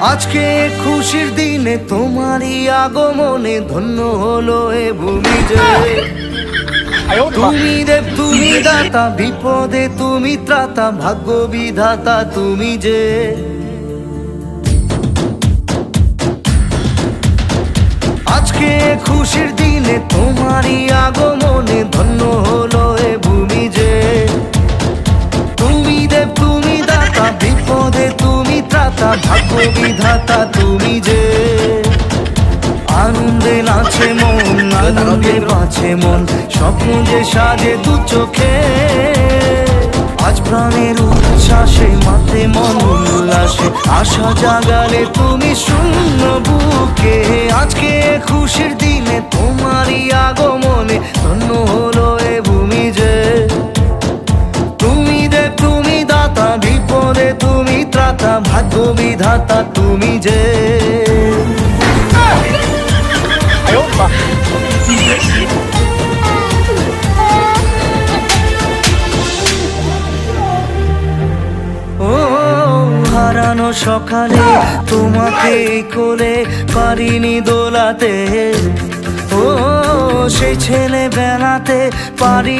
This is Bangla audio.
আজকে খুশির দিনে তোমারই আগমনে ধন্য হলো এ ভূমি যে। তুমি দেব তুমি দাতা, বিপদে তুমি ত্রাতা, ভাগ্য বিধাতা তুমি যে। আজকে খুশির দিনে তোমারই আগমনে ধন্য হলো এ ভূমি যে। তুমি দেব তুমি দাতা, বিপদে তুমি ত্রাতা, ভাগ্য বিধাতা তুমি যে। আনন্দে নাচে মন, আনন্দে বাঁচে মন, স্বপ্ন যে সাজে দু চোখে। আজ প্রাণের উচ্ছ্বাসে মাতে মন উল্লাসে, আশা জাগালে তুমি শূন্য বুকে। আজকে খুশির দিনে তোমারই আগমনে ধন্য হলো এ ভূমি যে। তুমি দেব তুমি দাতা, বিপদে তুমি ত্রাতা, ভাগ্য বিধাতা তুমি যে। ও হারানো সকালে তোমাকে কোলে পারিনি দোলাতে, ও সেই ছেলে বেলাতে পারি।